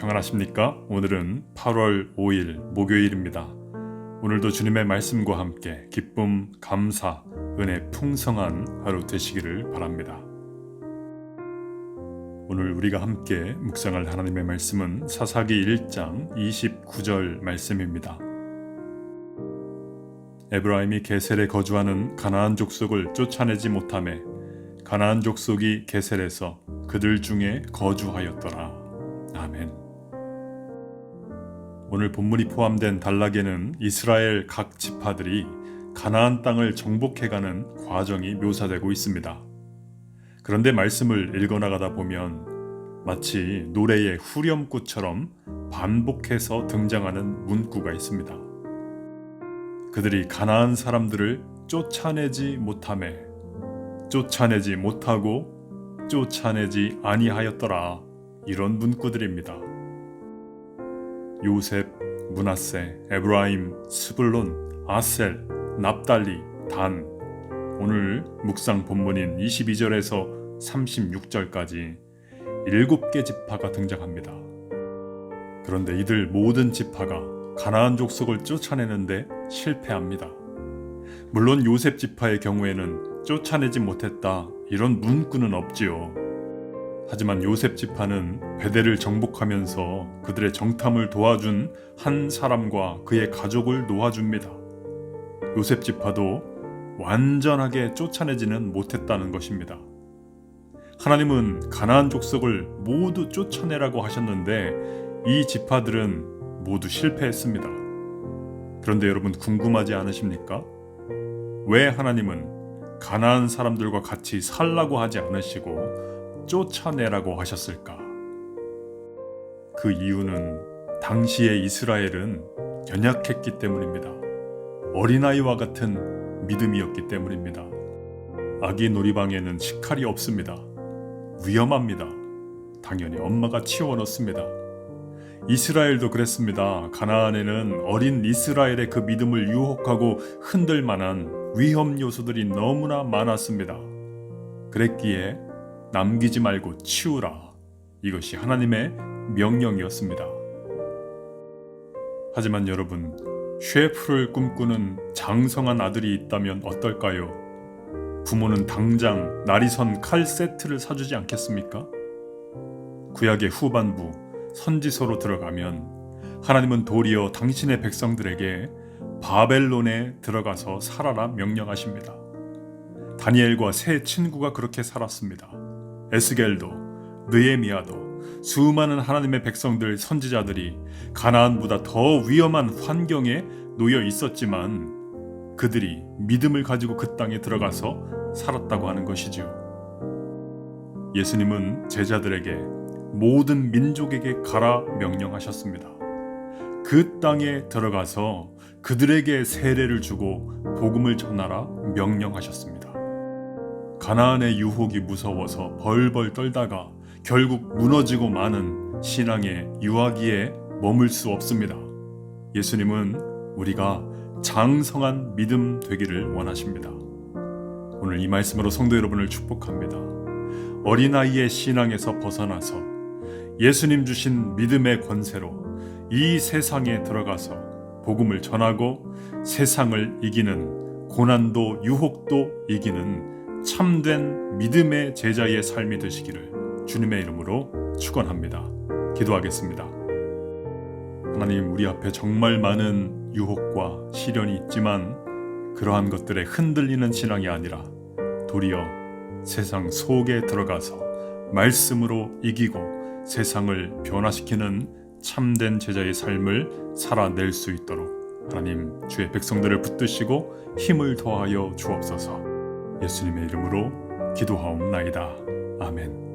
평안하십니까? 오늘은 8월 5일 목요일입니다. 오늘도 주님의 말씀과 함께 기쁨, 감사, 은혜 풍성한 하루 되시기를 바랍니다. 오늘 우리가 함께 묵상할 하나님의 말씀은 사사기 1장 29절 말씀입니다. 에브라임이 게셀에 거주하는 가나안 족속을 쫓아내지 못하매 가나안 족속이 게셀에서 그들 중에 거주하였더라. 아멘. 오늘 본문이 포함된 단락에는 이스라엘 각 지파들이 가나안 땅을 정복해가는 과정이 묘사되고 있습니다. 그런데 말씀을 읽어나가다 보면 마치 노래의 후렴구처럼 반복해서 등장하는 문구가 있습니다. 그들이 가나안 사람들을 쫓아내지 못하매 쫓아내지 못하고 쫓아내지 아니하였더라. 이런 문구들입니다. 요셉, 므낫세, 에브라임, 스불론, 아셀, 납달리, 단. 오늘 묵상 본문인 22절에서 36절까지 7개 지파가 등장합니다. 그런데 이들 모든 지파가 가나안 족속을 쫓아내는데 실패합니다. 물론 요셉 지파의 경우에는 쫓아내지 못했다 이런 문구는 없지요. 하지만 요셉 지파는 베델을 정복하면서 그들의 정탐을 도와준 한 사람과 그의 가족을 놓아줍니다. 요셉 지파도 완전하게 쫓아내지는 못했다는 것입니다. 하나님은 가나안 족속을 모두 쫓아내라고 하셨는데 이 지파들은 모두 실패했습니다. 그런데 여러분 궁금하지 않으십니까? 왜 하나님은 가나안 사람들과 같이 살라고 하지 않으시고 쫓아내라고 하셨을까? 그 이유는 당시의 이스라엘은 연약했기 때문입니다. 어린아이와 같은 믿음이었기 때문입니다. 아기 놀이방에는 식칼이 없습니다. 위험합니다. 당연히 엄마가 치워놓습니다. 이스라엘도 그랬습니다. 가나안에는 어린 이스라엘의 그 믿음을 유혹하고 흔들 만한 위험 요소들이 너무나 많았습니다. 그랬기에 남기지 말고 치우라. 이것이 하나님의 명령이었습니다. 하지만 여러분, 셰프를 꿈꾸는 장성한 아들이 있다면 어떨까요? 부모는 당장 날이 선 칼 세트를 사주지 않겠습니까? 구약의 후반부 선지서로 들어가면 하나님은 도리어 당신의 백성들에게 바벨론에 들어가서 살아라 명령하십니다. 다니엘과 세 친구가 그렇게 살았습니다. 에스겔도, 느헤미야도, 수많은 하나님의 백성들 선지자들이 가나안보다 더 위험한 환경에 놓여 있었지만 그들이 믿음을 가지고 그 땅에 들어가서 살았다고 하는 것이지요. 예수님은 제자들에게 모든 민족에게 가라 명령하셨습니다. 그 땅에 들어가서 그들에게 세례를 주고 복음을 전하라 명령하셨습니다. 가나안의 유혹이 무서워서 벌벌 떨다가 결국 무너지고 마는 신앙의 유아기에 머물 수 없습니다. 예수님은 우리가 장성한 믿음 되기를 원하십니다. 오늘 이 말씀으로 성도 여러분을 축복합니다. 어린아이의 신앙에서 벗어나서 예수님 주신 믿음의 권세로 이 세상에 들어가서 복음을 전하고 세상을 이기는 고난도 유혹도 이기는 참된 믿음의 제자의 삶이 되시기를 주님의 이름으로 축원합니다. 기도하겠습니다. 하나님, 우리 앞에 정말 많은 유혹과 시련이 있지만 그러한 것들에 흔들리는 신앙이 아니라 도리어 세상 속에 들어가서 말씀으로 이기고 세상을 변화시키는 참된 제자의 삶을 살아낼 수 있도록 하나님 주의 백성들을 붙드시고 힘을 더하여 주옵소서. 예수님의 이름으로 기도하옵나이다. 아멘.